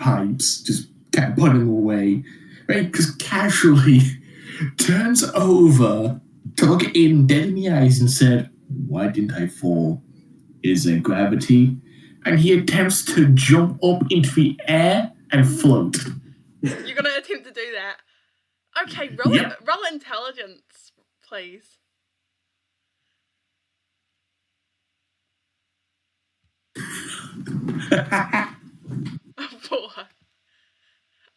pipes, just kind of putting them away, right? Because casually turns over to look Aiden dead in the eyes and said, "Why didn't I fall? Is there gravity?" And he attempts to jump up into the air and float. You're gonna attempt to do that? Okay, roll intelligence, please. 4.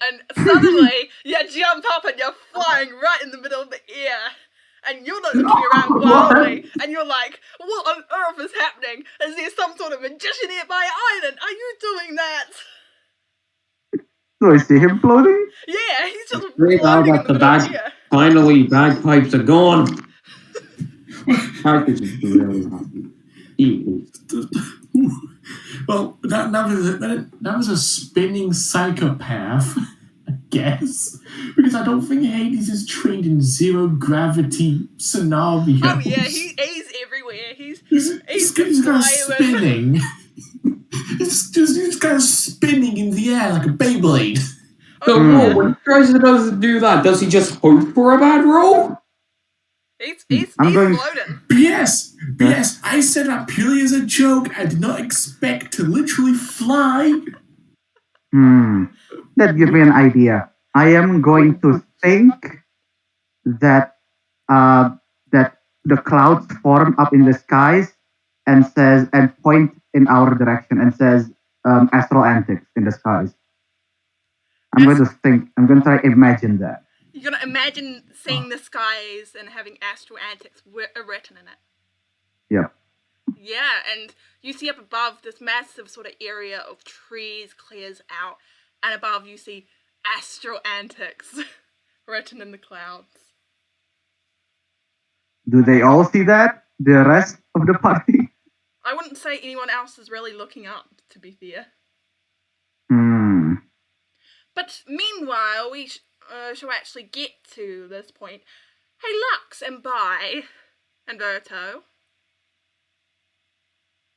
And suddenly, you jump up and you're flying right in the middle of the air. And you're not looking around wildly. And you're like, what on earth is happening? Is there some sort of magician here by island? Are you doing that? So I see him floating? Yeah, he's just floating in the middle of the air. Finally, bagpipes are gone. Marcus is really happy. Well, that was a spinning psychopath, I guess. Because I don't think Hades is trained in zero gravity scenarios. Oh yeah, he's everywhere. He's kind of spinning. he's kind of spinning in the air like a Beyblade. So when he tries to do that, does he just hope for a bad roll? He's floating. Yes, I said that purely as a joke. I did not expect to literally fly. That gives me an idea. I am going to think that that the clouds form up in the skies and point in our direction and says Astral Antics in the skies. I'm going to try to imagine that. You're going to imagine seeing the skies and having Astral Antics written in it. Yeah. Yeah, and you see up above this massive sort of area of trees clears out, and above you see Astral Antics written in the clouds. Do they all see that? The rest of the party? I wouldn't say anyone else is really looking up, to be fair. But meanwhile, we shall actually get to this point. Hey, Lux and Bai and Verto,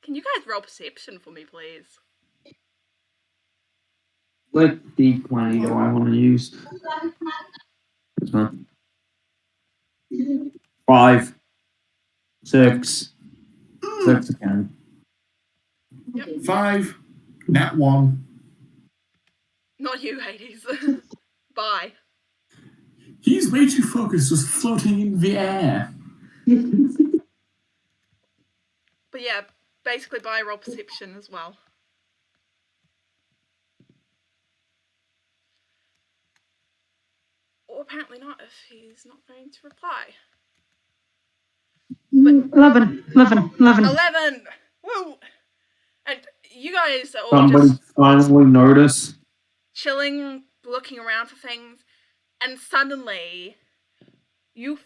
can you guys roll perception for me, please? What D20 do I want to use? This one. 5. 6. 6 again. Yep. 5. Nat 1. Not you, Hades. Bye. He's way too focused, just floating in the air. But yeah, basically Bye roll perception as well. Or apparently not, if he's not going to reply. But 11. 11! Woo! And you guys are all Somebody just finally notice. chilling, looking around for things, and suddenly you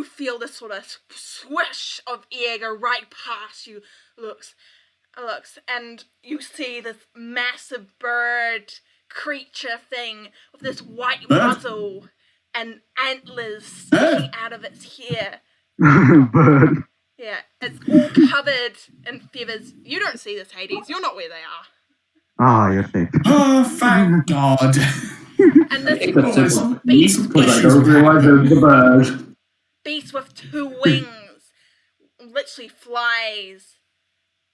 feel this sort of swish of air go right past you. Looks, and you see this massive bird creature thing with this white muzzle and antlers sticking out of its hair. Bird. Yeah, it's all covered in feathers. You don't see this, Hades. You're not where they are. Ah, you're safe. Oh, thank God. And this Beast, because I don't realize there's the bird. beast with 2 wings literally flies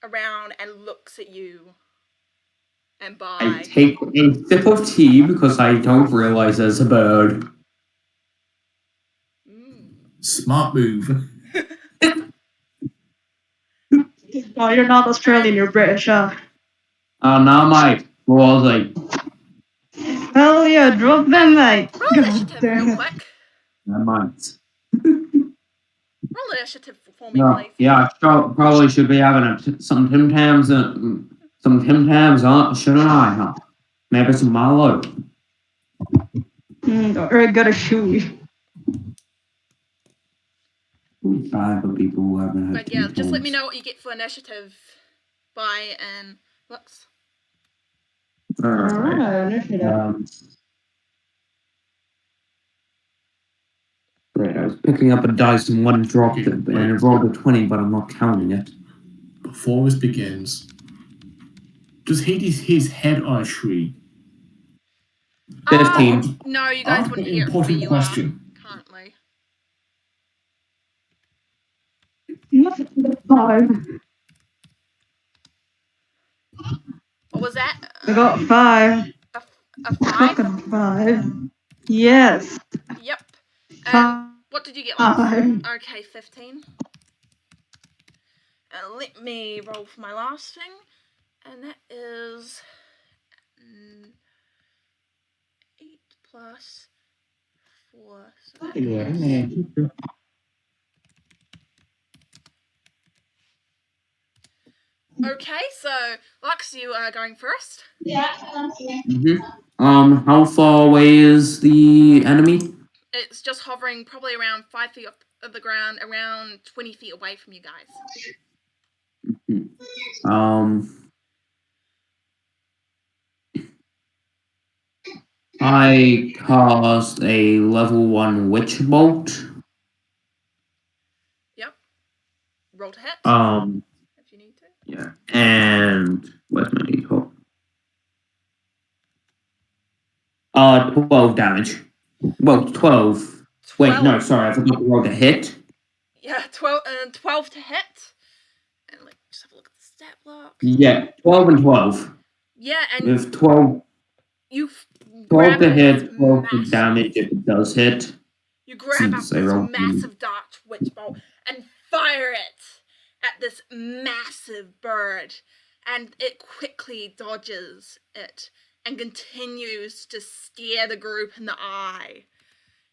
around and looks at you. And Bye. I take a sip of tea because I don't realize there's a bird. Smart move. Oh, you're not Australian, you're British, huh? Now mate. What was I? Hell yeah, drop them, mate. Roll initiative real quick. Never mind. Roll initiative for me, No, please. yeah, probably should be having some Tim Tams, shouldn't I? Huh? Maybe some Milo. Or I got a shoe. Bad for people who haven't had. But yeah, just let me know what you get for initiative. Bye and Lux. Alright. Initiative. Right, I was picking up a dice and one dropped it, and it rolled a 20, but I'm not counting it. Before this begins, does Hades his head on a tree? 15. No, you guys Ask wouldn't an hear it from where important you question. are currently. Nothing 5. What was that? I got 5. A 5? Fucking 5. Yes. Yep. And what did you get last? 5. Okay, 15. Let me roll for my last thing. And that is 8 plus 4. So that is... Okay, so Lux, you are going first. How far away is the enemy? It's just hovering probably around 5 feet off of the ground, around 20 feet away from you guys. I cast a level 1 witch bolt. Yep. Roll to hit if you need to. Yeah. And where's my d4? 12 damage. Well, 12. Wait, no, sorry, I forgot to roll the hit. Yeah, 12 to hit. And just have a look at the stat block. Yeah, 12 and 12. Yeah, and With 12 you 12 grab to hit, this 12 to massive, damage if it does hit. you grab up Since I this rolled massive dart witch bolt and fire it at this massive bird, and it quickly dodges it and continues to stare the group in the eye.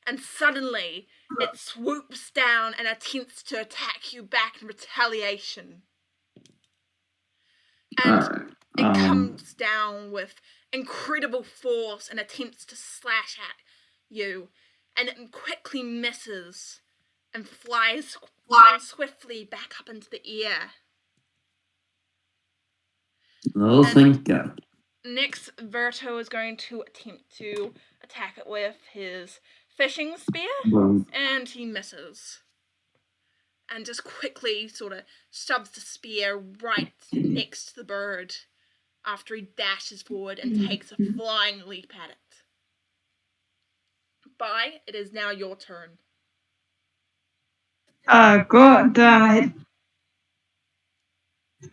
And suddenly, it swoops down and attempts to attack you back in retaliation. And it comes down with incredible force and attempts to slash at you, and it quickly misses and flies swiftly back up into the air. Oh, thank God. Next, Verto is going to attempt to attack it with his fishing spear, and he misses. And just quickly sort of shoves the spear right next to the bird after he dashes forward and takes a flying leap at it. Bye, it is now your turn. God damn it.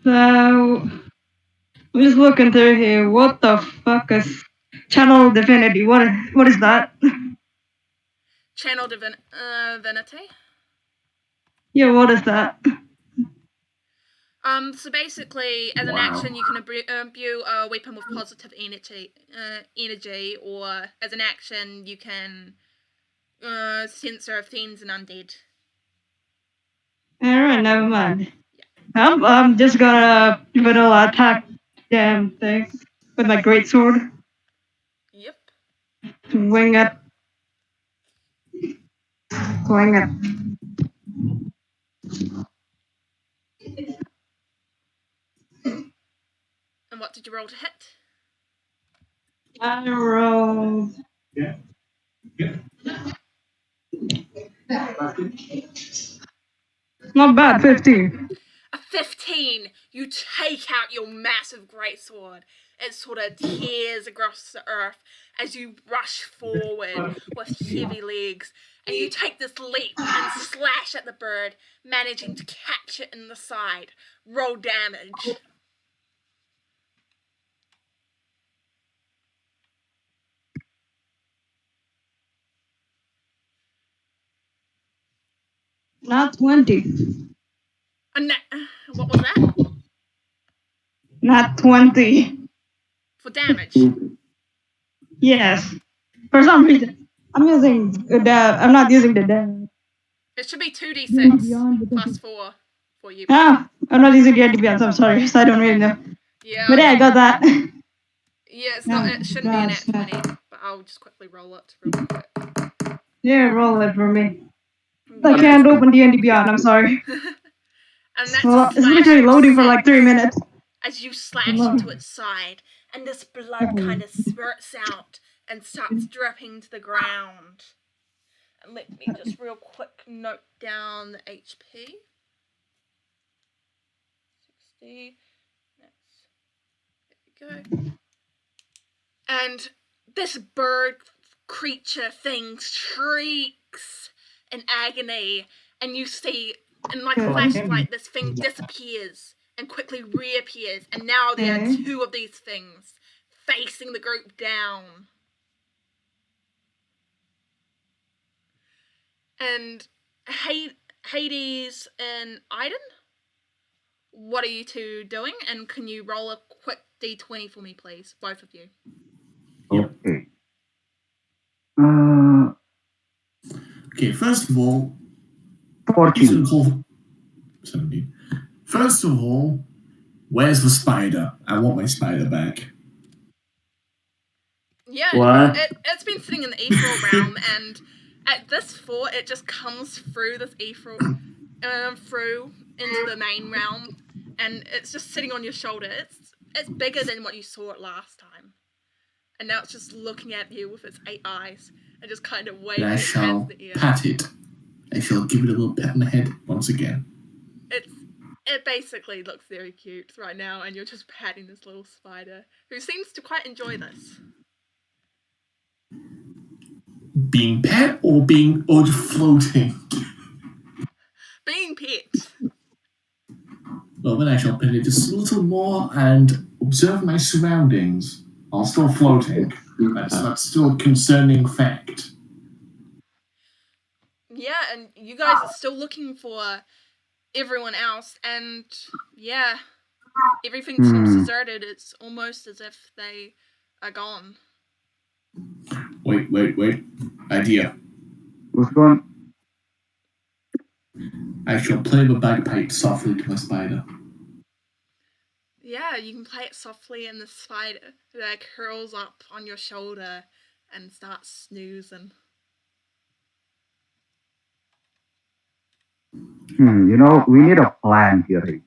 So, I'm just looking through here. What the fuck is Channel Divinity? What is that? Channel Divinity. Yeah, what is that? So basically, as an action, you can imbue a weapon with positive energy, or as an action, you can censor fiends and undead. Alright, never mind. I'm just gonna vanilla attack damn thing with my greatsword. Yep. Wing it. Wing it. And what did you roll to hit? I roll. Not bad, 15. A 15! You take out your massive greatsword. It sort of tears across the earth as you rush forward with heavy legs. And you take this leap and slash at the bird, managing to catch it in the side. Roll damage. Not 20. What was that? Not 20. For damage. Yes. For some reason. I'm not using the damage. It should be 2d6 plus 4 for you. Ah, I'm not using the antibions, I'm sorry, so I don't really know. Yeah. But yeah, I got that. Yeah, it shouldn't be an at 20, but I'll just quickly roll it real quick. Yeah, roll it for me. I can't open the antibion, I'm sorry. And that's It's literally loading for like 3 minutes. As you slash into its side, and this blood kind of spurts out and starts dripping to the ground. And let me just real quick note down the HP. 60. There we go. And this bird creature thing shrieks in agony, and you see, in like a flashlight, this thing disappears and quickly reappears, and now there are 2 of these things facing the group down. And Hades and Aiden, what are you 2 doing? And can you roll a quick d20 for me, please, both of you? Okay. Okay, first of all, 14. 17. First of all, where's the spider? I want my spider back. Yeah, What? it's been sitting in the ethereal realm, and at this fort, it just comes through this ethereal, through into the main realm, and it's just sitting on your shoulder. It's bigger than what you saw it last time, and now it's just looking at you with its 8 eyes and just kind of waving And I its hands shall in the air. pat it. I shall give it a little pat on the head once again. It basically looks very cute right now, and you're just patting this little spider who seems to quite enjoy this. Being pet or just floating? Being pet. Well, then I shall pet it just a little more and observe my surroundings. I'll still floating. That's still a concerning fact. Yeah, and you guys are still looking for everyone else, and yeah, everything seems deserted. It's almost as if they are gone. Wait. Idea. What's going on? I shall play the bagpipe softly to my spider. Yeah, you can play it softly, and the spider like curls up on your shoulder and starts snoozing. We need a plan here.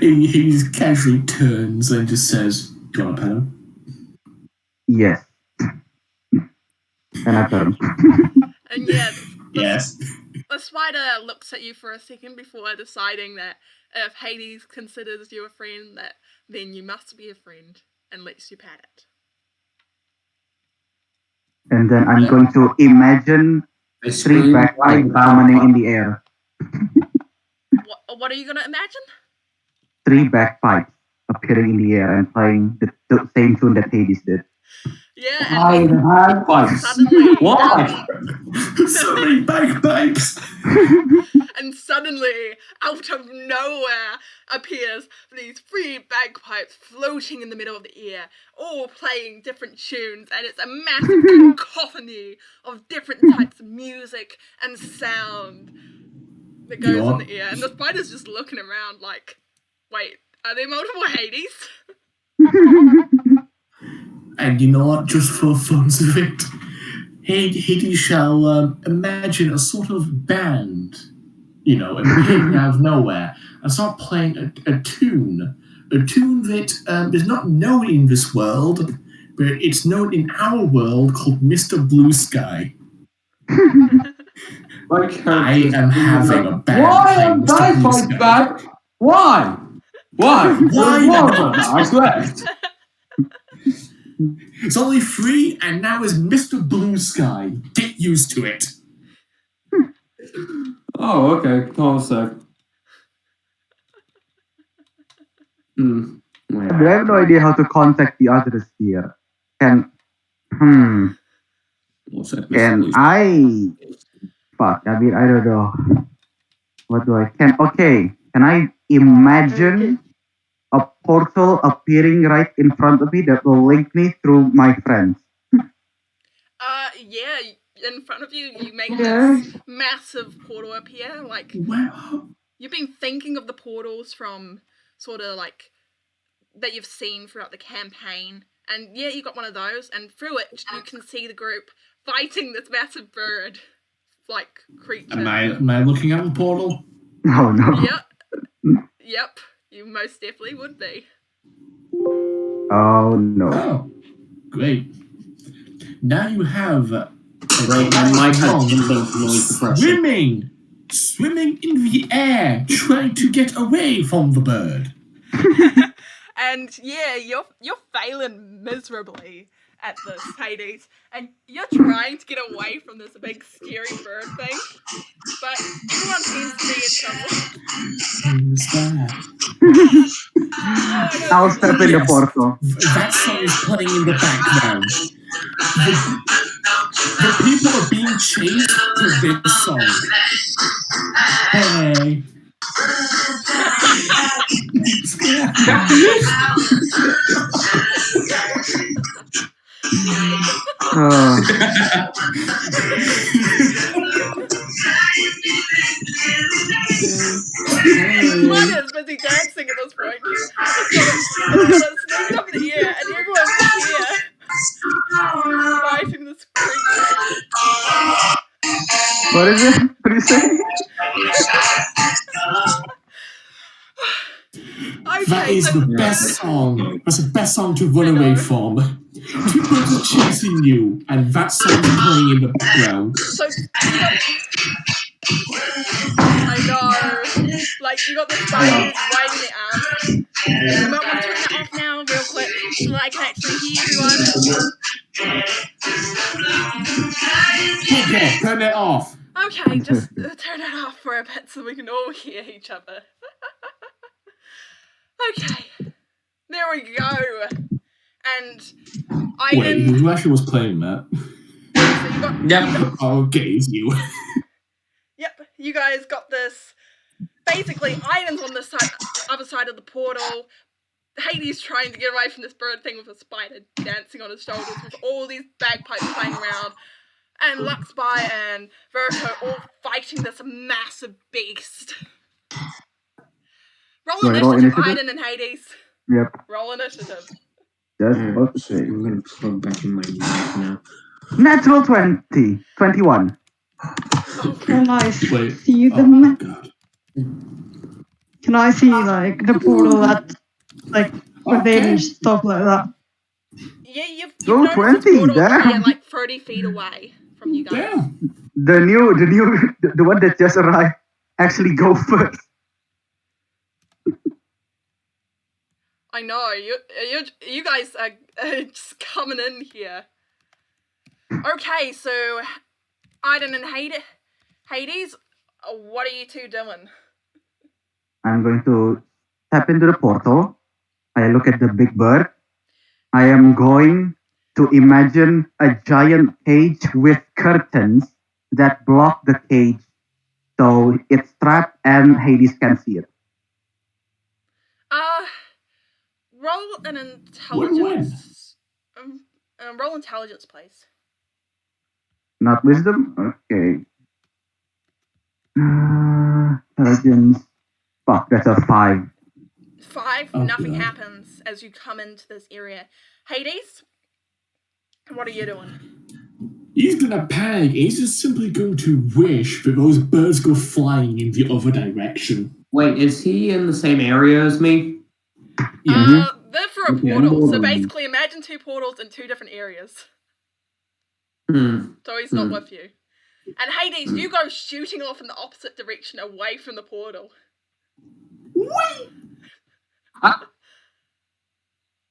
He just casually turns and just says, "Do you want to pet him?" Yes. And I pet him. And yeah, Yes. the spider looks at you for a second before deciding that if Hades considers you a friend, that then you must be a friend, and lets you pat it. And then I'm going to imagine 3 bagpipes summoning in the air. What are you gonna imagine? 3 bagpipes appearing in the air and playing the same tune that Hades did. Yeah, and Bagpipes. suddenly, Why? So many bagpipes. and suddenly, out of nowhere, appears these 3 bagpipes floating in the middle of the air, all playing different tunes, and it's a massive cacophony of different types of music and sound that goes in the air. And the spider's just looking around like, wait, are there multiple Hades? And you know what? Just for the funs of it, Hades shall imagine a sort of band, appearing out of nowhere, and start playing a tune that is not known in this world, but it's known in our world called Mr. Blue Sky. I am having a band. Why am bagpipes back? Why? I swear. It's only 3, and now is Mr. Blue Sky. Get used to it. Oh, okay. Hold on a sec. I have no idea how to contact the others here. Can I? Fuck. I mean, I don't know. What do I can? Okay. Can I imagine a portal appearing right in front of me that will link me through my friends? Yeah, in front of you, you make this massive portal appear. Like, Wow. You've been thinking of the portals from sort of like that you've seen throughout the campaign, and yeah, you got one of those, and through it you can see the group fighting this massive bird like creature. Am I looking at the portal? Oh no. Yep, you most definitely would be. Oh no. Oh, great. Now you have swimming in the air, trying to get away from the bird. And yeah, you're failing miserably at this, Hades, and you're trying to get away from this big scary bird thing, but everyone seems to be in trouble. Who's that? Oh, I know I'll what you step mean. in the Yes. portal. That song is playing in the background. The people are being chased to this song. Hey. Mud is busy dancing at this point. It's got its knees up in the air, and everyone's just here fighting this creature. What is it? What do you say? That is the best song. That's the best song to run away from. Two birds are chasing you, and that song is playing in the background. So you got, I know, like you got the spider who's waving their arms. You might want to turn it off now, real quick, so that I can actually hear everyone. Okay, turn it off. Okay, just turn it off for a bit so we can all hear each other. Okay, there we go. And Wait, who actually was playing that? So you got. Yep. Okay, it's you. Yep, you guys got this. Basically, Iden's on the other side of the portal. Hades trying to get away from this bird thing with a spider dancing on his shoulders with all these bagpipes playing around. And Luxby and Virgo all fighting this massive beast. Roll initiative, Iden and Hades. Yep. Roll initiative. Just So I'm going to plug back in my mic now. Natural 20. 21. Can I Wait. see Oh them? my god. Can I see like the portal that like within stuff like that? Yeah, you've Go noticed 20, this portal damn. appear like 30 feet away from you guys. Damn. The one that just arrived actually go first. I know, you guys are just coming in here. Okay, so Iden and Hades, what are you two doing? I'm going to step into the portal. I look at the big bird. I am going to imagine a giant cage with curtains that block the cage so it's trapped and Hades can see it. Roll an intelligence. Roll intelligence, please. Not wisdom? Okay. Intelligence. Fuck, that's a 5. 5, Oh, nothing God. happens as you come into this area. Hades, what are you doing? He's gonna panic. He's just simply going to wish that those birds go flying in the other direction. Wait, is he in the same area as me? Yeah. They're for a Okay, portal, so I'm- basically imagine 2 portals in 2 different areas. So he's not with you. And Hades, you go shooting off in the opposite direction away from the portal.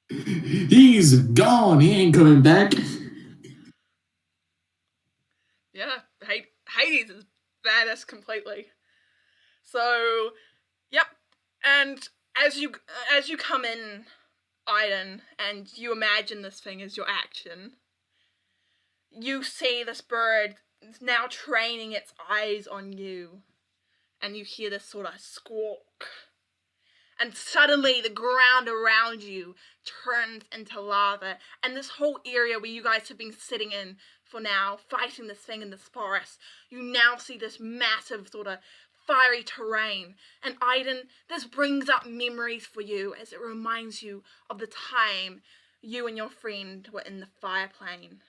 He's gone. He ain't coming back. Yeah, Hades is badass completely. So, yep. And as you come in, Iden, and you imagine this thing as your action, you see this bird is now training its eyes on you, and you hear this sort of squawk. And suddenly the ground around you turns into lava, and this whole area where you guys have been sitting in for now, fighting this thing in this forest, you now see this massive sort of fiery terrain. And Iden, this brings up memories for you as it reminds you of the time you and your friend were in the fire plane.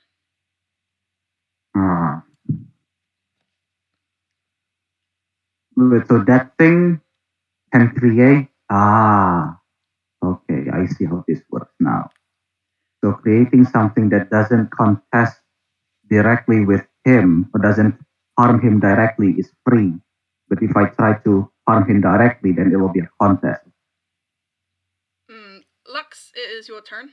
So that thing can create. Okay, I see how this works now. So creating something that doesn't contest directly with him or doesn't harm him directly is free. But if I try to harm him directly, then it will be a contest. it is your turn.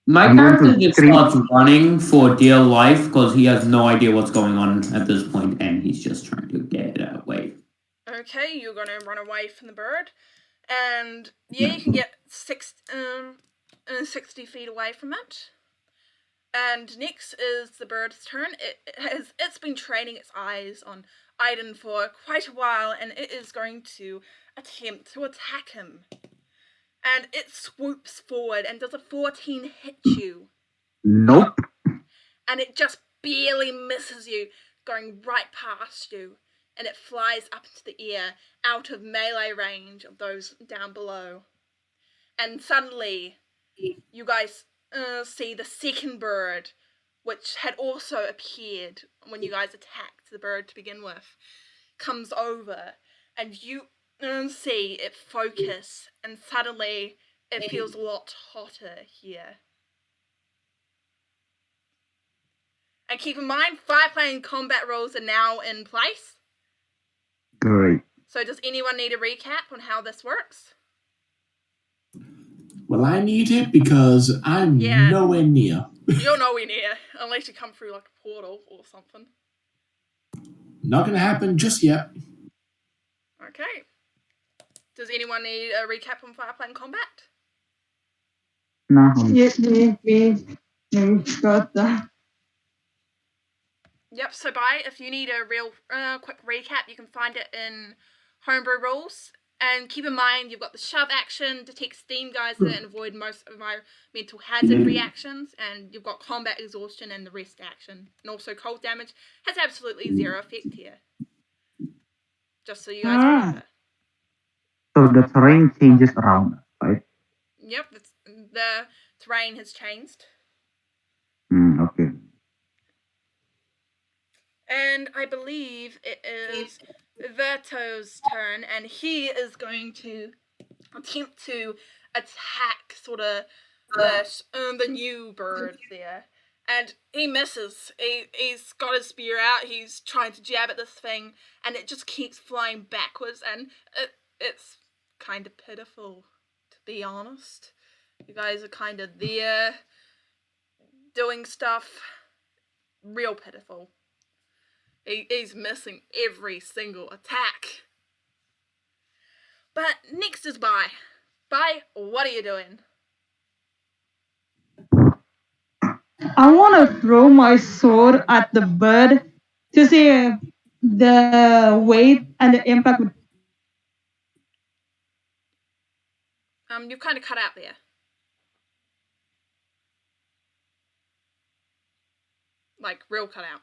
My I'm going to character just scream. starts running for dear life because he has no idea what's going on at this point, and he's just trying to get away. Okay, you're gonna run away from the bird, and yeah, you can get 60 feet away from it. And next is the bird's turn. It's been training its eyes on Aiden for quite a while, and it is going to attempt to attack him. And it swoops forward, and does a 14 hit you? Nope. And it just barely misses you, going right past you, and it flies up into the air, out of melee range of those down below. And suddenly, you guys see the second bird, which had also appeared when you guys attacked the bird to begin with, comes over, and you see it focus, and suddenly it feels a lot hotter here. And keep in mind, 5-player combat rules are now in place. Great. So does anyone need a recap on how this works? Well, I need it because I'm Yeah. nowhere near. You're nowhere near, unless you come through like a portal or something. Not gonna happen just yet. Okay. Does anyone need a recap on 5-player combat? No. We got that. Yep, so if you need a real quick recap, you can find it in Homebrew Rules. And keep in mind, you've got the shove action, detect steam geyser, and avoid most environmental hazard reactions. And you've got combat exhaustion and the rest action. And also cold damage has absolutely zero effect here. Just so you guys remember. So the terrain changes around, right? Yep, the terrain has changed. Okay. And I believe it is Verto's turn, and he is going to attempt to attack sort of the new bird there. And he misses. He's got his spear out, he's trying to jab at this thing, and it just keeps flying backwards, and it's kind of pitiful, to be honest. You guys are kind of there, doing stuff. Real pitiful. He's missing every single attack. But next is Bai. Bai, what are you doing? I want to throw my sword at the bird to see if the weight and the impact would. You've kind of cut out there. Like, real cut out.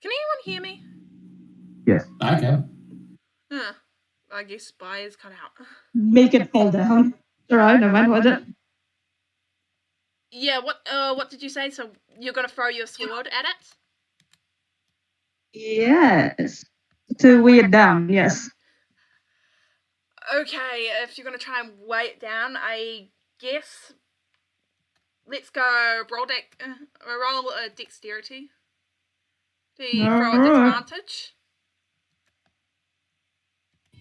Can anyone hear me? Yes. I can. I guess Bai is cut out. Make it fall down. Alright, never mind, what's it? Yeah, what did you say? So you're gonna throw your sword at it? Yes. To weigh it down, yes. Okay, if you're gonna try and weigh it down, I guess let's go roll a dexterity. Do you throw at disadvantage?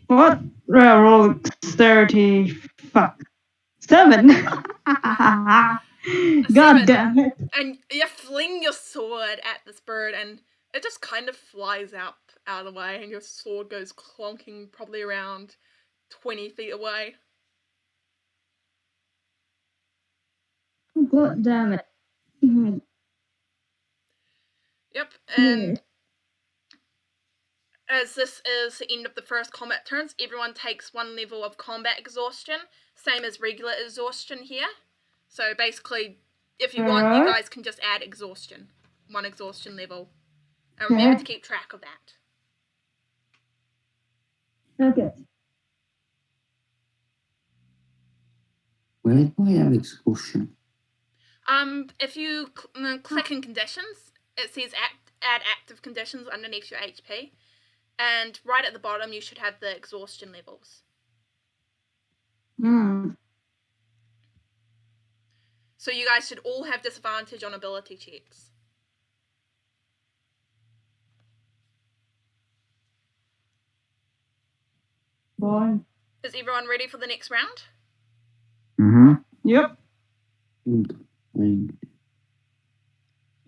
What? Roll 30. Fuck. 7. God damn it. And you fling your sword at this bird, and it just kind of flies out of the way, and your sword goes clonking probably around 20 feet away. God damn it. Yep, and as this is the end of the first combat turns, everyone takes 1 level of combat exhaustion, same as regular exhaustion here. So basically, if you want, you guys can just add exhaustion, 1 exhaustion level. And remember to keep track of that. Okay. Where do I have exhaustion? If you click in conditions, it says add active conditions underneath your HP. And right at the bottom, you should have the exhaustion levels. So you guys should all have disadvantage on ability checks. Boy. Is everyone ready for the next round? Mm-hmm. Yep. You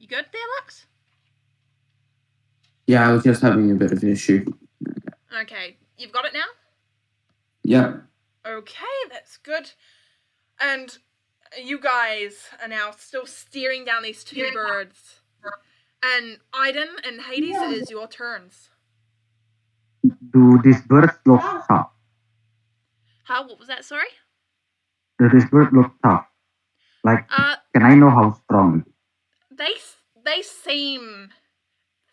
good there, Lux? Yeah, I was just having a bit of an issue. Okay, you've got it now? Yep. Okay, that's good. And you guys are now still staring down these two birds. And Aiden and Hades, it is your turns. Do these birds look tough? How? What was that? Sorry. Do these birds look tough? Like, can I know how strong? They seem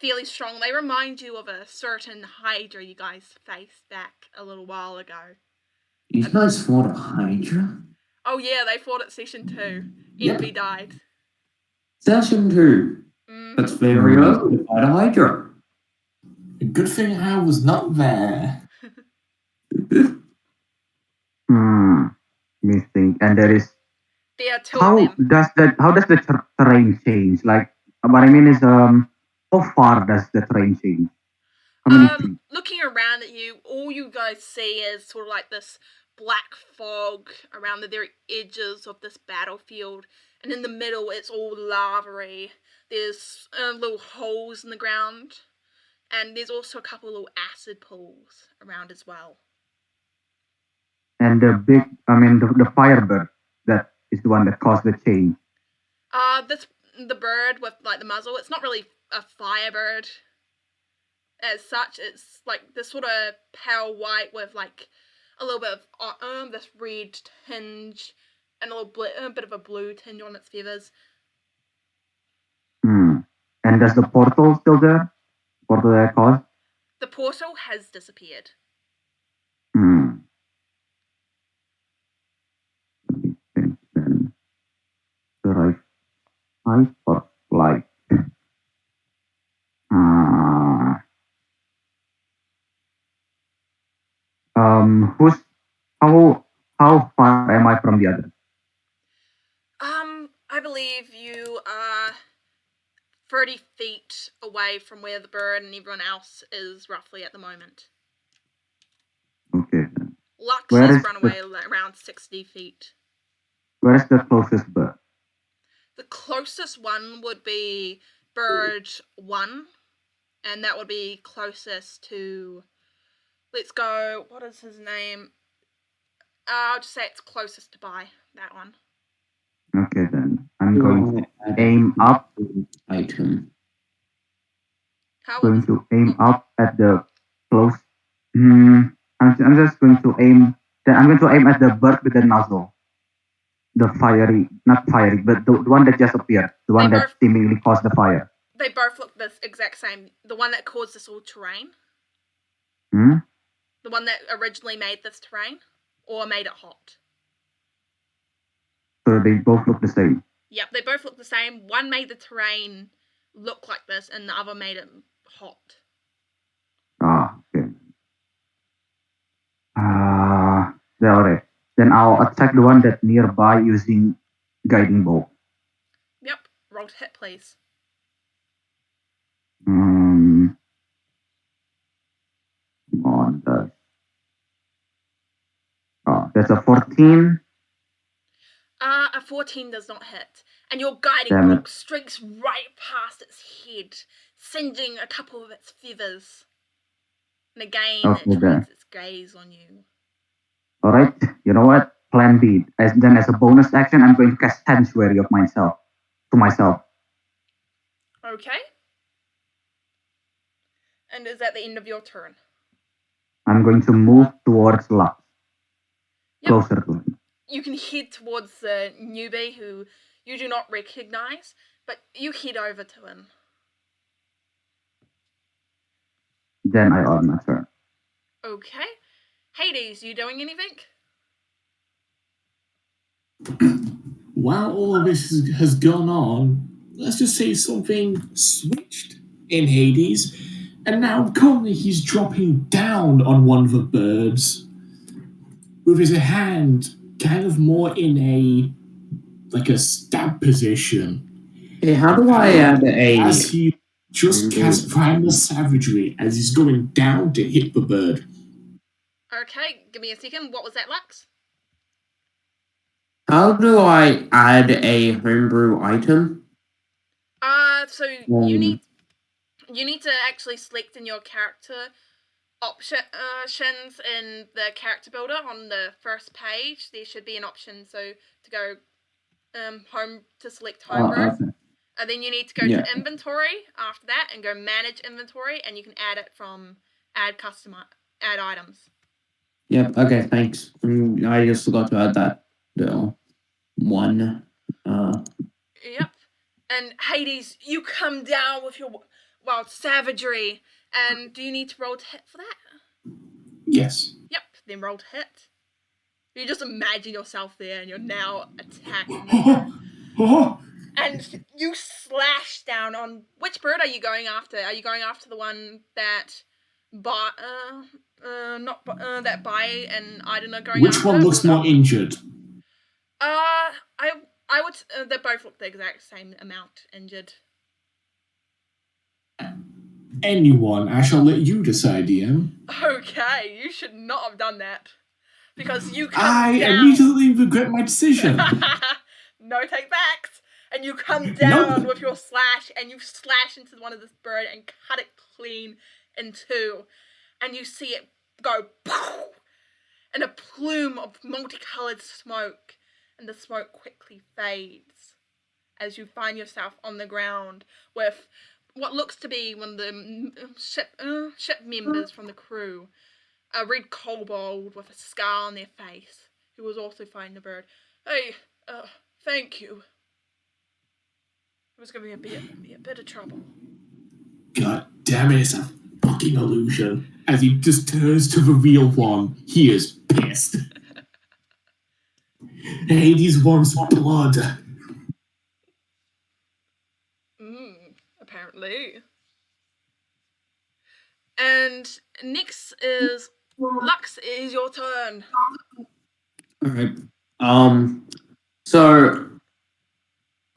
fairly strong. They remind you of a certain Hydra you guys faced back a little while ago. You guys fought a Hydra? Oh yeah, they fought at session 2. Yep. Envy died. Session 2. That's very early to fight a Hydra. Good thing I was not there. Let me think. And there is. There are two of them. How does the terrain change? Like, what I mean is, how far does the terrain change? How many feet? Looking around at you, all you guys see is sort of like this black fog around the very edges of this battlefield, and in the middle it's all lava-y. There's little holes in the ground, and there's also a couple of little acid pools around as well. And the firebird, that is the one that caused the change. The bird with like the muzzle, it's not really a firebird as such. It's like this sort of pale white with like a little bit of this red tinge and a bit of a blue tinge on its feathers. And does the portal still there? Portal that caused? The portal has disappeared. Let me think then. Should I for flight? How far am I from the other? I believe you are 30 feet away from where the bird and everyone else is roughly at the moment. Okay then. Lux has run away around 60 feet. Where is the closest bird? The closest one would be bird 1, and that would be closest to, let's go, what is his name? I'll just say it's closest to Bai, that one. Okay then. I'm going to aim up. Item. Going to aim up at the close. I'm just going to aim. I'm going to aim at the bird with the nozzle. The fiery, not fiery, but the one that just appeared. The one that seemingly caused the fire. They both look the exact same. The one that caused this all terrain. The one that originally made this terrain, or made it hot. So they both look the same. Yep, they both look the same. One made the terrain look like this, and the other made it hot. Okay. Alright. Then I'll attack the one that's nearby using guiding bolt. Yep. Roll to hit, please. Come on, that's a 14. A 14 does not hit, and your guiding bolt streaks right past its head, singeing a couple of its feathers. And again, it turns its gaze on you. Alright, you know what? Plan B. As a bonus action, I'm going to cast Sanctuary of myself. To myself. Okay. And is that the end of your turn? I'm going to move towards Lux. Yep. Closer to him. You can head towards the newbie who you do not recognize, but you head over to him. Then I on my turn. Okay. Hades, you doing anything? While all of this has gone on, let's just say something switched in Hades, and now currently he's dropping down on one of the birds with his hand kind of more in a stab position. Hey, how do I add a... As he just cast Primal Savagery as he's going down to hit the bird. Okay, give me a second. What was that, Lux? How do I add a homebrew item? So you need to actually select in your character options in the character builder on the first page. There should be an option to go home to select homebrew. Okay. And then you need to go to inventory after that and go manage inventory, and you can add it from add items. Yep. Okay. Thanks. I just forgot to add that. One. Yep. And Hades, you come down with your savagery. And do you need to roll to hit for that? Yes. Yep. Then roll to hit. You just imagine yourself there, and you're now attacking. And you slash down on which bird are you going after? Are you going after the one that that Bai and Aiden are going Which after? one looks more injured? I would. They both look the exact same amount injured. Anyone. I shall let you decide, DM. Okay, you should not have done that because you come I down. immediately regret my decision. No take backs. And you come down with your slash, and you slash into one of this bird and cut it clean in two. And you see it go poof, and a plume of multicolored smoke, and the smoke quickly fades as you find yourself on the ground with what looks to be one of the ship members from the crew, a red kobold with a scar on their face, who was also fighting the bird. Hey, thank you. It was going to be a bit of trouble. God damn it, it's a fucking illusion. As he just turns to the real one, he is pissed. Hades wants blood. Apparently. And next is Lux, is your turn. Alright. So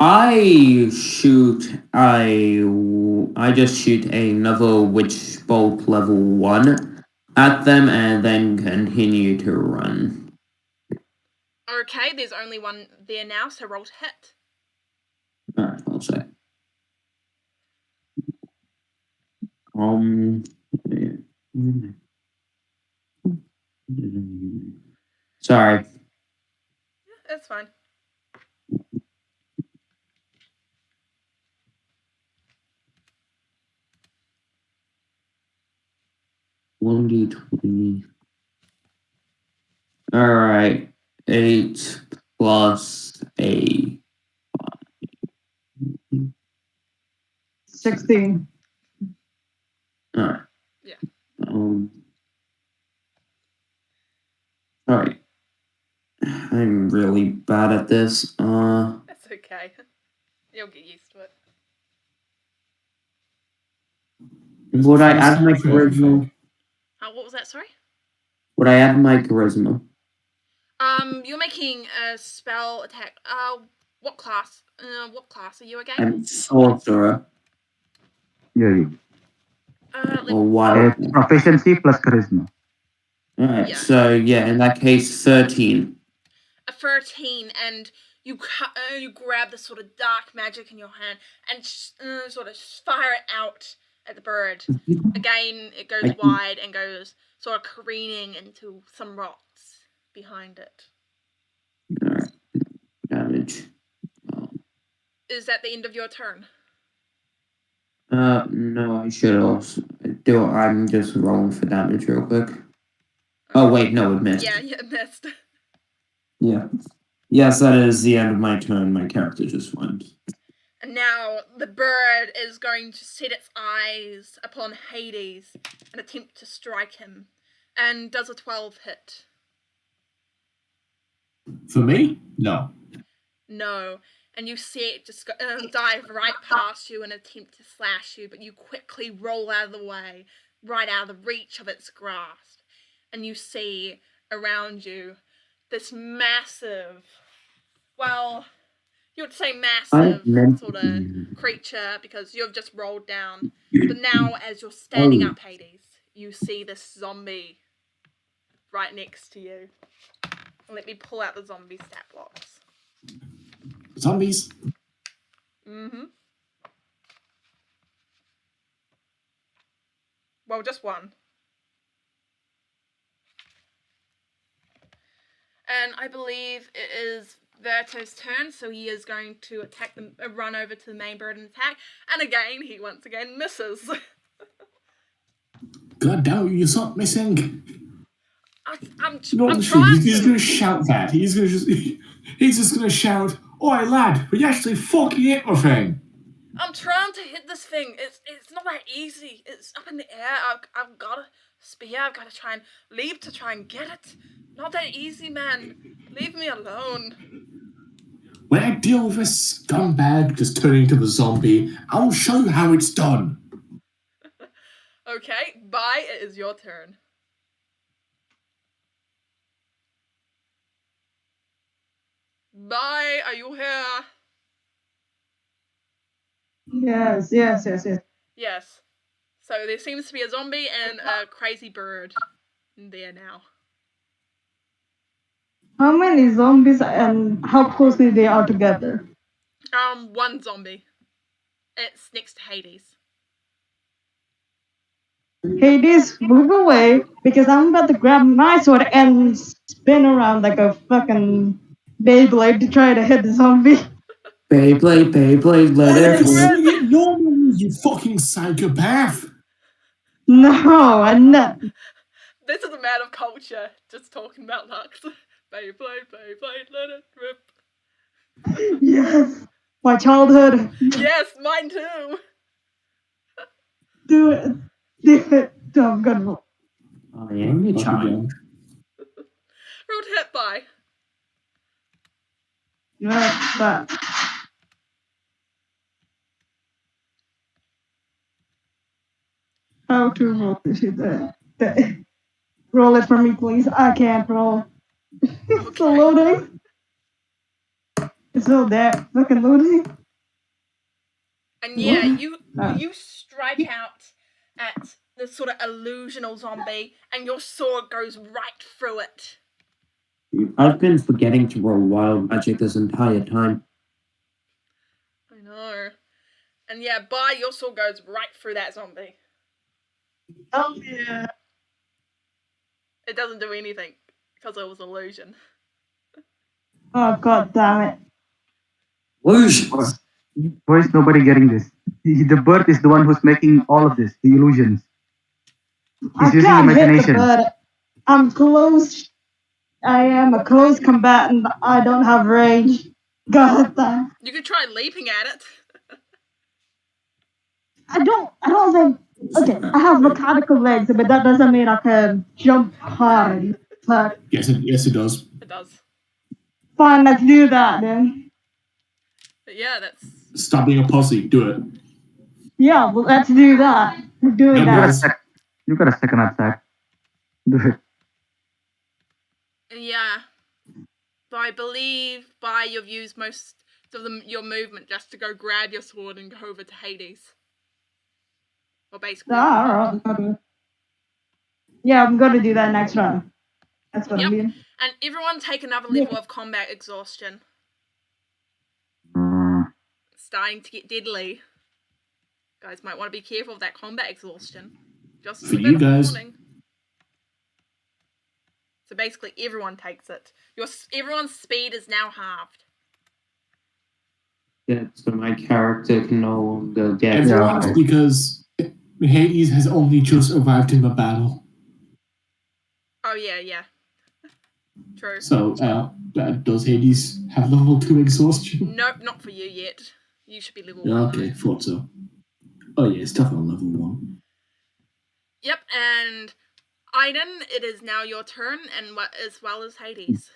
I just shoot another witch bolt level 1 at them and then continue to run. Okay, there's only one there now, so roll to hit. Alright, I'll say. Sorry. That's fine. One D20. Alright. 8 plus a 16. Alright. Yeah. Alright. I'm really bad at this. That's okay. You'll get used to it. Would I add my charisma? What was that, sorry? Would I add my charisma? You're making a spell attack. What class? What class are you again? I'm sorcerer. Yeah. Or what? It's proficiency plus charisma. Alright, Yeah. so yeah, in that case, 13. A 13, and you grab this sort of dark magic in your hand and sort of fire it out at the bird. Again, it goes wide and goes sort of careening into some rocks behind it. Alright. Damage. Is that the end of your turn? No, I should also do. I'm just rolling for damage real quick. Oh wait, no, it missed. Yeah, it missed. Yeah. Yes, that is the end of my turn. My character just went. And now the bird is going to set its eyes upon Hades and attempt to strike him. And does a 12 hit? For me? No. No. And you see it just dive right past you and attempt to slash you, but you quickly roll out of the way, right out of the reach of its grasp. And you see around you this massive, well, you would say massive sort of creature because you've just rolled down. But now as you're standing up, Hades, you see this zombie right next to you. Let me pull out the zombie stat blocks. Zombies. Mm-hmm. Well, just one. And I believe it is Verto's turn, so he is going to attack them, run over to the main bird and attack. And again, he once again misses. God damn, you stop missing. I'm Not trying he's to. gonna shout that. He's just gonna shout, "Oi lad, but you actually fucking hit my thing." I'm trying to hit this thing. It's not that easy. It's up in the air. I've got a spear. I've got to try and leap to try and get it. Not that easy, man. Leave me alone. When I deal with a scumbag just turning into a zombie, I'll show you how it's done. Okay, bye. It is your turn. Bye. Are you here? Yes. Yes. So there seems to be a zombie and a crazy bird in there now. How many zombies and how closely they are together? One zombie. It's next to Hades. Hades, move away because I'm about to grab my sword and spin around like a fucking Beyblade to try to hit the zombie. Beyblade, let Why are it you rip. swinging it normally, you fucking psychopath? No, I'm not. This is a man of culture, just talking about Lux. Beyblade, let it rip. Yes, my childhood. Yes, mine too. Do it. I'm gonna. I am your child. Rolled hit by. Yeah, but how to roll this shit there? Roll it for me, please. I can't roll. It's still Okay. loading. It's still there. Fucking loading. And yeah, No. you strike out at this sort of illusional zombie, and your sword goes right through it. I've been forgetting to roll wild magic this entire time. I know. And yeah, your sword goes right through that zombie. Oh yeah. It doesn't do anything because it was illusion. Oh god damn it. Whoosh! Why is nobody getting this? The bird is the one who's making all of this, the illusions. I He's using can't hit the imagination. bird. I'm close. I am a close combatant. I don't have range. God damn. You could try leaping at it. I don't think. Okay, I have mechanical legs, but that doesn't mean I can jump hard. But Yes, it does. It does. fine, let's do that then. But yeah, that's... Stop being a pussy. Do it. Yeah, well, let's do that. We're doing No, that. You got a second attack. Do it. Yeah. But I believe you've used most of your movement just to go grab your sword and go over to Hades. Or basically... Alright. Yeah, I'm gonna do that next round. That's what I Yep. mean. And everyone take another level of combat exhaustion. It's starting to get deadly. Guys might want to be careful of that combat exhaustion. Just as For a you bit of guys. warning. So basically everyone takes it. Everyone's speed is now halved. Yeah, so my character can no longer get Everyone's okay. because Hades has only just arrived in the battle. Oh yeah. True. So, does Hades have level 2 exhaustion? Nope, not for you yet. You should be level 1. Okay, thought so. Oh yeah, it's definitely level 1. Yep, and Aiden, it is now your turn, and as well as Hades.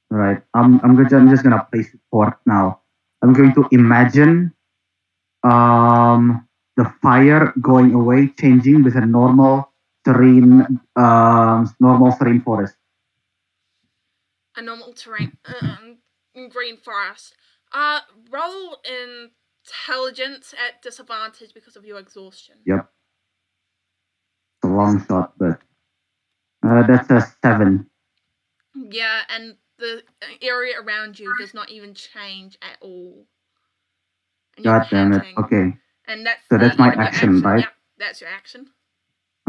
Right. I'm just gonna place support now. I'm going to imagine the fire going away, changing with a normal serene forest. A normal terrain, green forest. Roll intelligence at disadvantage because of your exhaustion. Yep. It's a long shot, but That's a 7. Yeah, and the area around you does not even change at all. And you're God damn it. panting. Okay. And that's So the that's my end of your action, right? Yep, that's your action.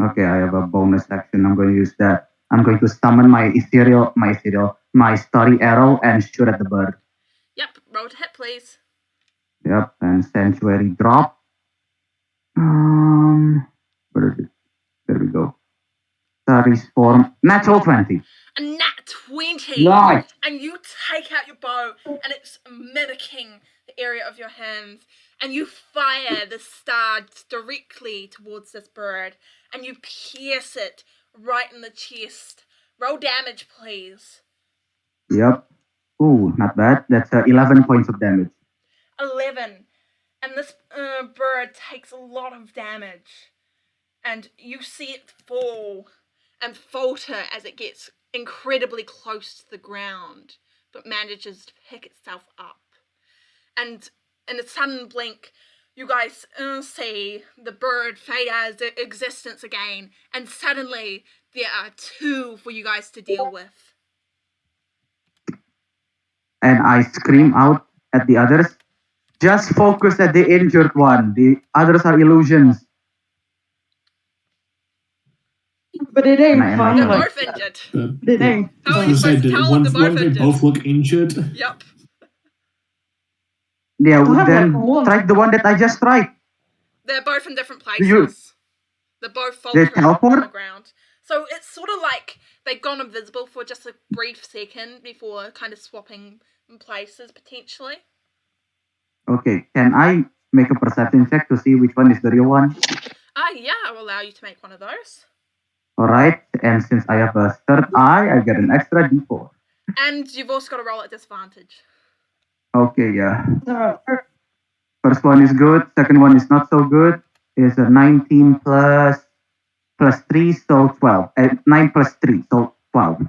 Okay, I have a bonus action. I'm going to use that. I'm going to summon my story arrow and shoot at the bird. Yep, roll to hit, please. Yep, and sanctuary drop. Where is it? There we go. Story's form. Natural 20. A nat 20! Nice. And you take out your bow, and it's mimicking the area of your hands, and you fire the star directly towards this bird, and you pierce it right in the chest. Roll damage, please. Yep. Ooh, not bad. That's 11 points of damage. 11. And this bird takes a lot of damage. And you see it fall and falter as it gets incredibly close to the ground, but manages to pick itself up. And in a sudden blink, you guys see the bird fade out of existence again, and suddenly there are 2 for you guys to deal with. And I scream out at the others. Just focus at the injured one. The others are illusions. But it ain't And I am fun They're like both injured. It ain't. How are you supposed to tell if they're both they injured? both look injured? Yep. Yeah, I have then like one. strike the one that I just struck. They're both in different places. You- They're both They faltering on teleport? the ground. So it's sort of like they've gone invisible for just a brief second before kind of swapping places, potentially. Okay, can I make a perception check to see which one is the real one? Yeah, I'll allow you to make one of those. Alright, and since I have a third eye, I get an extra d4. And you've also got to roll at disadvantage. Okay, yeah. Uh, First one is good, second one is not so good. It's a 19 plus 3, so 12. 9 plus 3, so 12.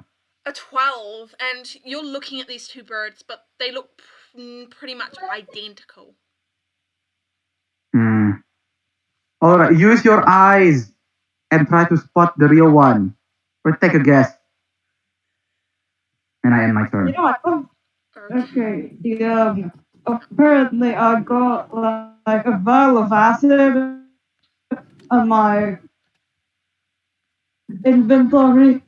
A 12, and you're looking at these 2 birds, but they look pretty much identical. Alright, use your eyes and try to spot the real one. Or take a guess. And I end my turn. you know what? Okay. Yeah. Apparently, I got like a vial of acid on my inventory.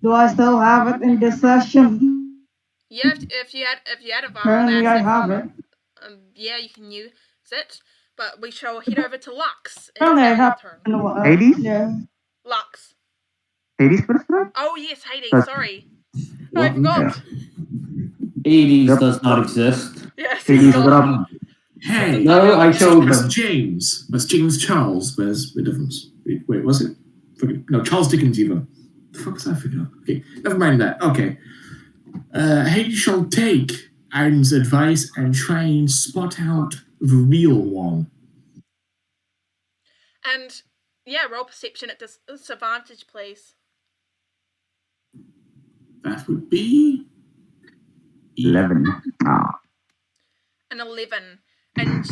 Do I still have it in this session? Yeah, if you had a vial Apparently, I acid have from, it. yeah, you can use it. But we shall head over to Lux. It is Apparently, I now your have. turn. Hades? Yeah. Lux. Hades first, right? Oh yes, Hades. That's- Sorry, I forgot. Hades Yep. does not exist. Yes, Hades, he's what gone. up? Hey, No, I showed that's them. James. That's James Charles. Where's the difference? Wait, was it? No, Charles Dickens even. The fuck was I thinking of? Okay, never mind that. Okay. Hades shall take Aaron's advice and try and spot out the real one. And yeah, roll perception at disadvantage, please. That would be 11. Ah. An 11. And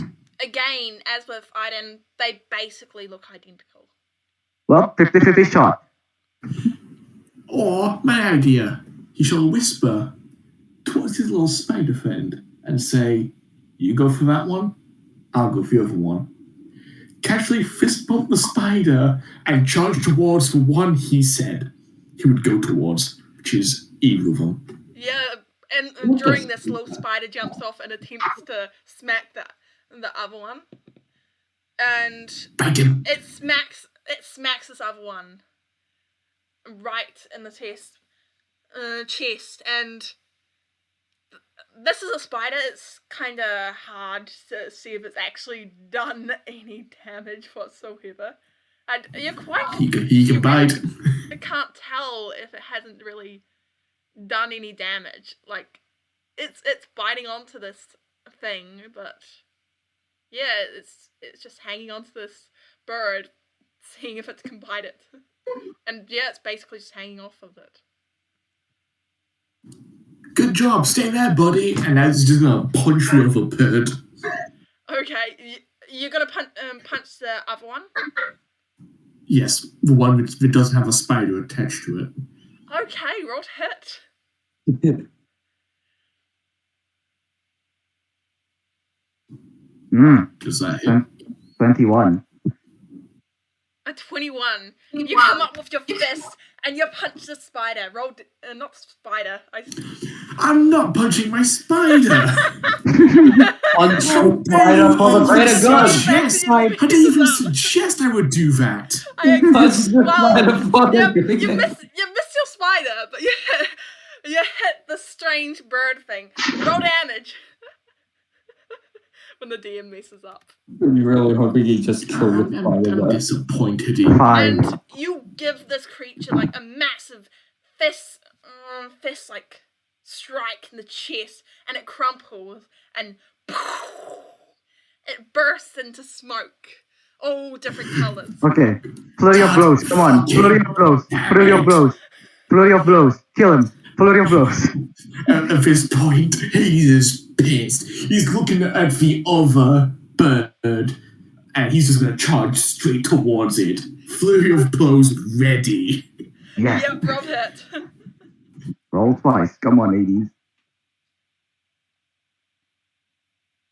again, as with Aiden, they basically look identical. Well, 50-50 shot. Or, my idea, he shall whisper towards his little spider friend and say, you go for that one, I'll go for the other one. Casually fist bump the spider and charge towards the one he said he would go towards, which is either of them. Yeah, and during this, little spider jumps off and attempts to smack the other one. And Bite him. it smacks this other one right in the chest, and this is a spider. It's kind of hard to see if it's actually done any damage whatsoever. And you're quite He can bite. I can't tell if it hasn't really done any damage. Like it's biting onto this thing, but yeah, it's just hanging onto this bird, seeing if it can bite it. And yeah, it's basically just hanging off of it. Good job, stay there, buddy. And that's just gonna punch the other bird. Okay, you're gonna punch the other one. Yes, the one that doesn't have a spider attached to it. Okay, roll to hit. Does that hit? 21. A 21. You come up with your fist and you punch the spider. Roll, not spider. I'm not punching my spider. Punch the spider for the greater good. Yes, I didn't even suggest I would do that. Punch the spider for the greater you good. miss your spider, but you hit the strange bird thing. Roll damage. When the DM messes up. I'm really hoping he just killed the I'm spider. disappointed in 5. And you give this creature like a massive fist like strike in the chest, and it crumples and it bursts into smoke, all different colors. Okay. Flurry of blows. Come on. Flurry of blows. Flurry of blows. Flurry of blows. Kill him. Flurry of blows. At this point, Hades is pissed. He's looking at the other bird, and he's just gonna charge straight towards it. Flurry of blows ready. Yes. Yep, roll hit. Roll twice. Come on, ladies.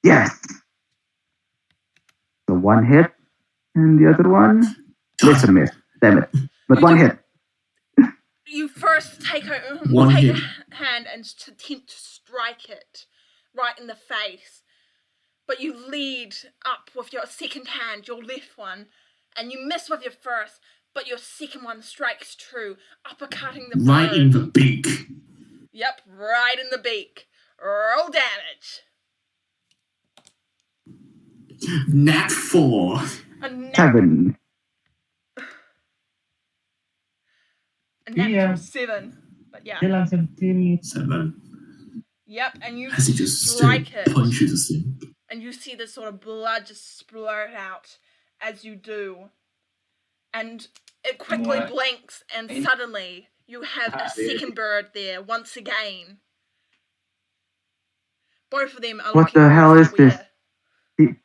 Yes. So one hit, and the other one. Miss a miss. Damn it. But one hit. You first take a hit. hand and attempt to strike it right in the face, but you lead up with your second hand, your left one, and you miss with your first, but your second one strikes true, uppercutting the Right bird. in the beak. Yep, right in the beak. Roll damage. Nat 4. A nat 7. A natural Yeah. 7. But yeah. Dia langsung sini. 7. Yep, and you As he just strike it. punches him. And you see this sort of blood just splurt out as you do. And it quickly blinks, and suddenly you have a second bird there once again. Both of them are What looking the hell really is this? weird.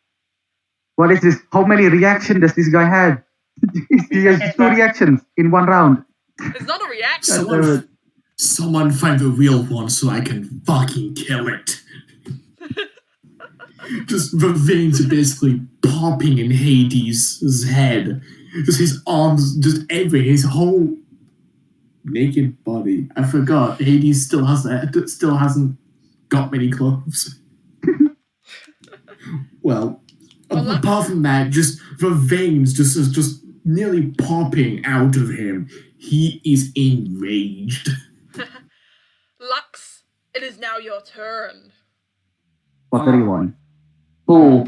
What is this? How many reactions does this guy have? He has 2 reactions in one round. It's not a reaction. Someone find the real one so I can fucking kill it. Just the veins are basically popping in Hades' head. Just his arms, just his whole naked body. I forgot. Hades still hasn't got many clothes. Well, apart from that, just the veins just nearly popping out of him. He is enraged. Lux, it is now your turn. What do you want? Cool.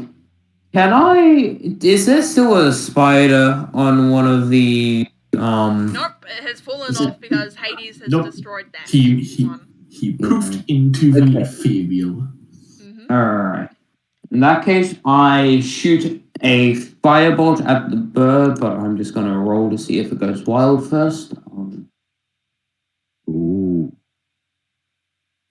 Is there still a spider on one of the, Nope, it has fallen Is it- off because Hades has Nope. destroyed that He one. poofed into the Okay. Feywilds. Mm-hmm. Alright. In that case, I shoot a firebolt at the bird, but I'm just gonna roll to see if it goes wild first. Ooh.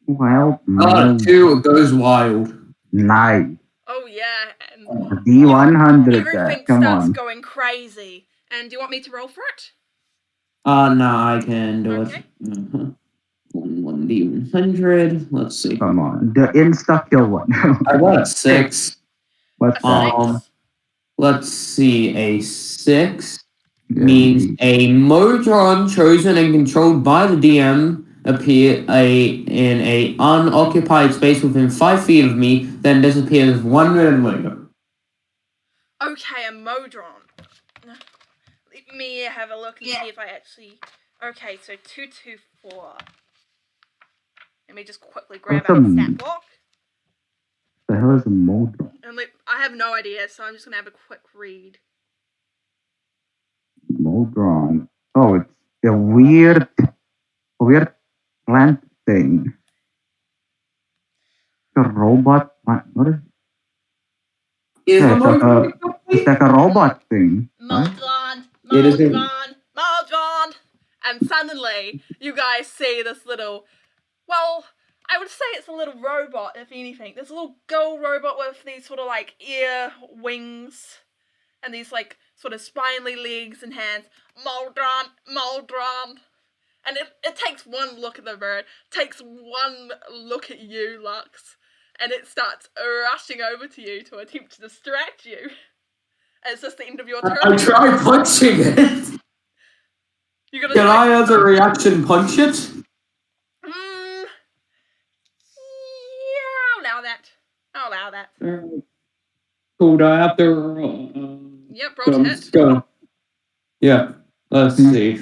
Well, 2, it goes wild. nice. Oh yeah, and D100 everything there. Come starts on. going crazy. And do you want me to roll for it? No, I can do Okay. it. 1D100. Let's see. Come on. The insta kill one. I got a 6. What's A that? 6. Let's see. A 6 means a Modron chosen and controlled by the DM appear in a unoccupied space within 5 feet of me, then disappears 1 minute later. Okay, a Modron. Let me have a look and see if I actually... Okay, so 224. Let me just quickly grab What's out a the stat block. The hell is a Modron? And I have no idea, so I'm just going to have a quick read. Modron. Oh, it's a weird plant thing. A robot. What is? Is Yeah, the it's like Modron it's like a robot thing. Right? It is a- Modron! And suddenly, you guys see this little... Well, I would say it's a little robot, if anything. This little girl robot with these sort of, like, ear wings. And these, like, sort of spindly legs and hands. Moldron. And it takes one look at the bird, takes one look at you, Lux, and it starts rushing over to you to attempt to distract you. And it's just the end of your turn. I try punching it. You're gonna Can I, as a reaction, punch it? Yeah, I'll allow that. Cool, do I have to... Yep, roll to hit. Go. Yeah, let's see.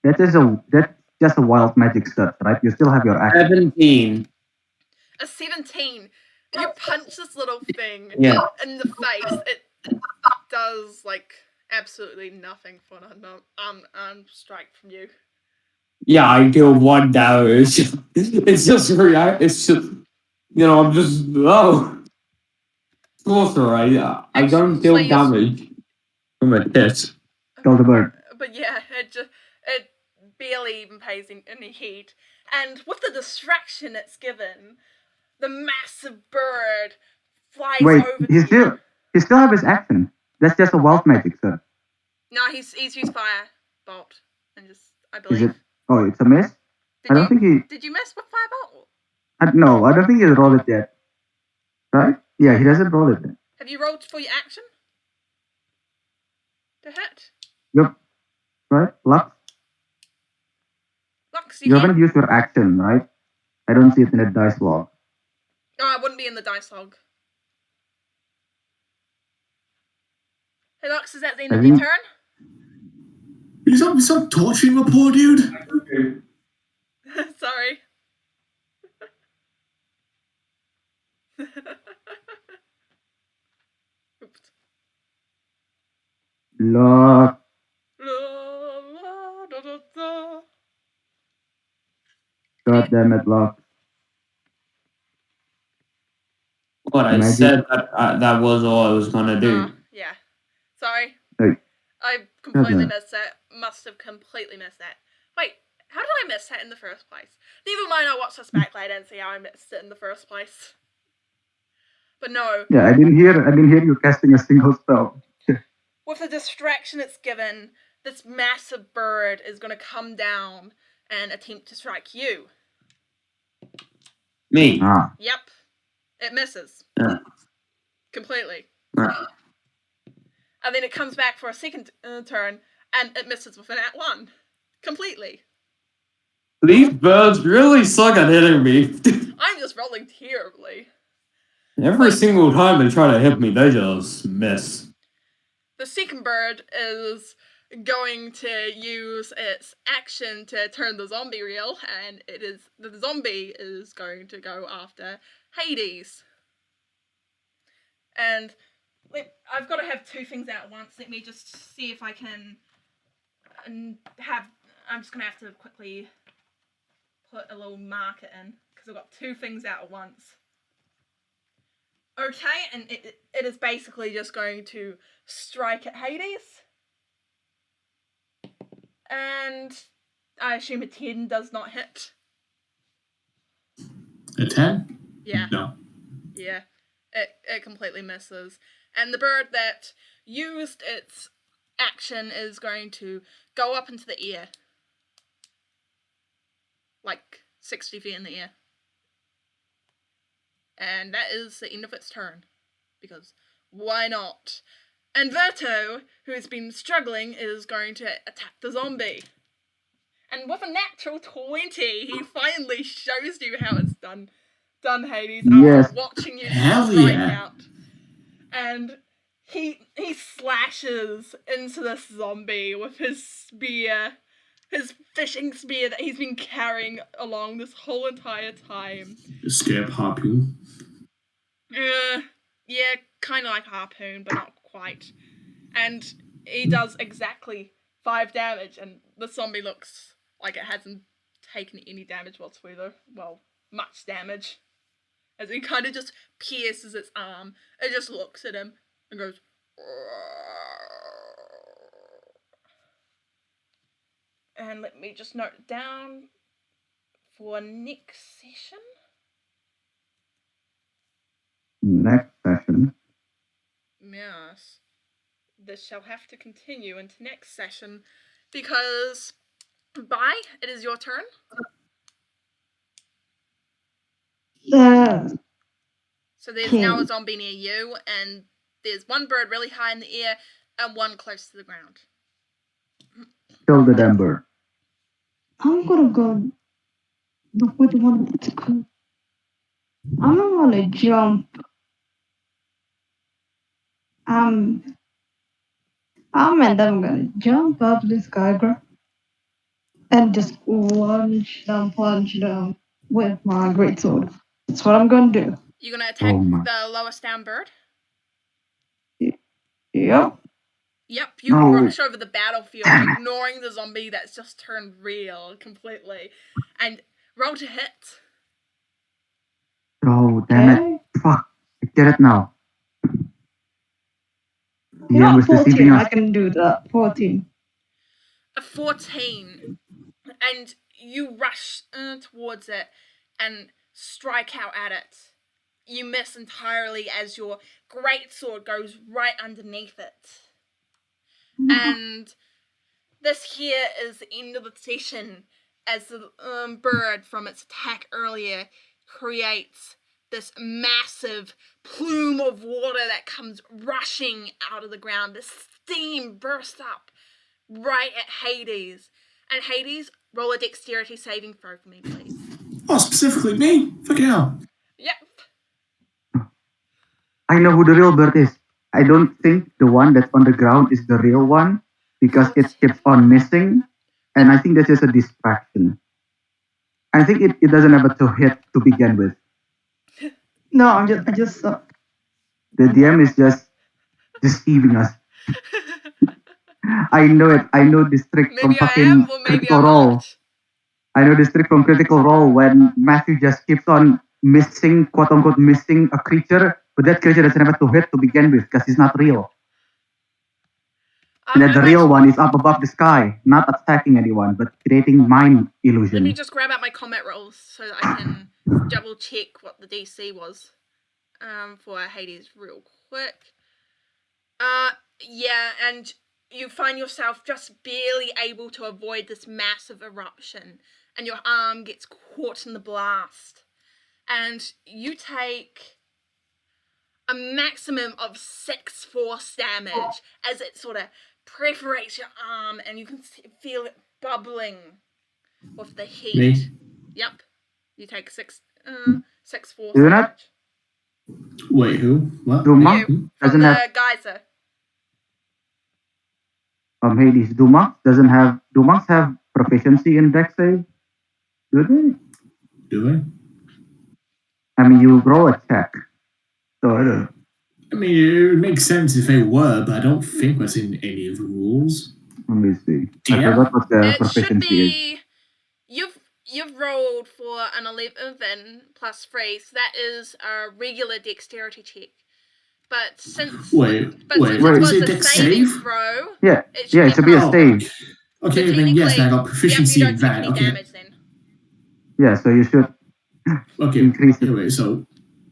That's just a wild magic stuff, right? You still have your action. 17. A 17. You punch this little thing Yeah. in the face. It does, like, absolutely nothing for an strike from you. Yeah, I deal 1 damage. It's just it's just, I'm just, sorcerer, I don't deal damage from a hit. Kill the bird. But yeah, it barely even pays any heed. And with the distraction it's given, the massive bird flies over to you. He still have his action. That's just a wild magic, sir. No, he's used fire bolt and I believe. Is it? Oh, it's a miss. Did you miss with firebolt? No, I don't think he rolled it yet. Right? Yeah, he doesn't roll it yet. Have you rolled for your action to hit? Yep. Right? Lux, you haven't used your action, right? I don't see it in the dice log. Oh, it wouldn't be in the dice log. Hey, Lux, is that the end of your turn? Stop torturing the poor dude. Sorry. Oops. Lux. God damn it, Lux. What I said that was all I was gonna do. Yeah. Sorry. Hey. I completely missed that. Must have completely missed that. Wait, how did I miss that in the first place? Never mind, I'll watch this back later and see how I missed it in the first place. But no. Yeah, I didn't hear you casting a single spell. With the distraction it's given, this massive bird is going to come down and attempt to strike you. Me? Yep. It misses. Completely. And then it comes back for a second turn, and it misses with an @1. Completely. These birds really suck at hitting me. I'm just rolling terribly. Every single time they try to hit me, they just miss. The second bird is going to use its action to turn the zombie reel, and the zombie is going to go after Hades. And I've got to have 2 things out at once. Let me just see if I can have. I'm just gonna have to quickly put a little marker in because I've got 2 things out at once. Okay, and it is basically just going to strike at Hades. And I assume a 10 does not hit. A 10? Yeah. No. Yeah. It completely misses. And the bird that used its action is going to go up into the air. Like 60 feet in the air. And that is the end of its turn. Because why not? And Verto, who has been struggling, is going to attack the zombie. And with a natural 20, he finally shows you how it's done, Hades, after watching you strike out. And he slashes into this zombie with his spear, his fishing spear that he's been carrying along this whole entire time. Escape harpoon. Yeah, kind of like a harpoon, but not quite. And he does exactly 5 damage, and the zombie looks like it hasn't taken any damage whatsoever. Well, much damage. As he kind of just pierces its arm. It just looks at him and goes... And let me just note it down for next session. Next session. Yes. this shall have to continue into next session because, bye, it is your turn. So there's now a zombie near you, and there's one bird really high in the air and one close to the ground. Kill the damn bird. I'm gonna go look with one. I'm gonna jump. And I'm gonna jump up this guy and just punch them with my greatsword. That's what I'm gonna do. You're gonna attack Oh my. the lowest down bird? Yep. Yep, you No. rush over the battlefield, ignoring the zombie that's just turned real completely. And roll to hit. Oh, damn it. Fuck. I get it now. You DM know, was 14. deceiving us. I can do that. 14. A 14. And you rush towards it and strike out at it. You miss entirely as your greatsword goes right underneath it. And this here is the end of the session as the bird from its attack earlier creates this massive plume of water that comes rushing out of the ground. This steam bursts up right at Hades. And Hades, roll a dexterity saving throw for me, please. Oh, specifically me? Fucking hell. Yep. I know who the real bird is. I don't think the one that's on the ground is the real one because it keeps on missing. And I think that's just a distraction. I think it doesn't have a to hit to begin with. No, I just The DM is just deceiving us. I know it. I know this trick from Maybe I fucking am, or maybe Critical I'm Role. not. I know this trick from Critical Role when Matthew just keeps on missing, quote unquote, missing a creature, but that creature doesn't have to hit to begin with because it's not real. And that the real one is up above the sky, not attacking anyone, but creating mind Let me illusion. just grab out my combat rolls so that I can double check what the DC was for Hades real quick. Yeah, and you find yourself just barely able to avoid this massive eruption, and your arm gets caught in the blast. And you take a maximum of 6 force damage as it sort of perforates your arm, and you can feel it bubbling with the heat. Me? Yep. You take 6 force Do you not- damage. Wait, who? What? Do You, monks from doesn't the have geyser. Hades? Do monks have proficiency in dex save? Do they? Do I? I mean, you roll a check. So I don't. I mean, it would make sense if they were, but I don't think that's in any of the rules. Let me see. I Yeah. forgot what the It should proficiency is. be. You've rolled for an 11 plus 3, so that is a regular dexterity check. But since Wait, since wait, it was is it a dex saving save? throw, Yeah, it yeah, it should be a passed. save. Okay, So then yes, I got technically, proficiency you in don't take that. any Okay. damage then. Yeah, so you should Okay, increase it. anyway, so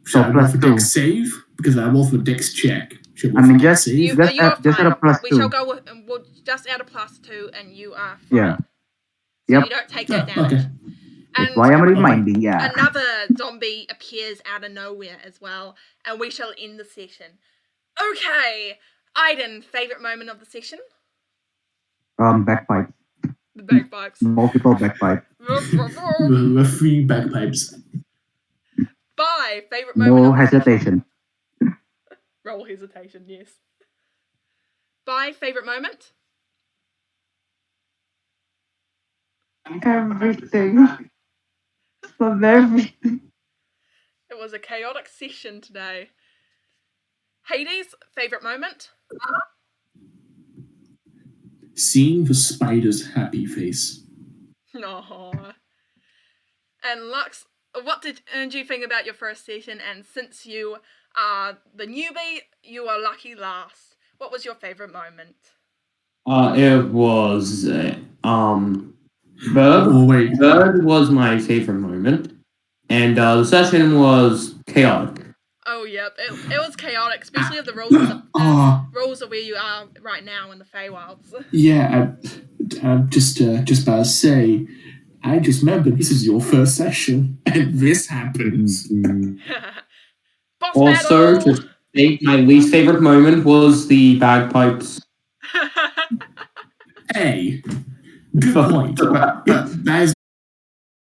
should I roll plus for 2. dex save? Because I roll for dex check. Should I I roll mean, for dex just- save? Just You are just at a fine. plus We 2. shall go with we'll just add a plus 2, and you are fine. Yeah. So Yep. you don't take Oh, that damage. okay. That's And why I'm reminding, yeah. another zombie appears out of nowhere as well, and we shall end the session. Okay, Aiden, favorite moment of the session? Bagpipes. The bagpipes. Multiple bagpipes. The 3 bagpipes. Bye, favorite moment No of the session. hesitation. Roll hesitation, yes. Bye, favorite moment? everything. From everything. It was a chaotic session today. Hades, favorite moment? Seeing the spider's happy face. No. And Lux, what did you think about your first session? And since you are the newbie, you are lucky last. What was your favorite moment? It was Bird. Oh, wait. Bird was my favorite moment, and the session was chaotic. Oh, yep. It was chaotic, especially of the rules of where you are right now in the Feywilds. Yeah, I'm just about to say, I just remembered this is your first session, and this happens. Boss Also, battle! to state, my least favorite moment was the bagpipes. Hey, good point. But that is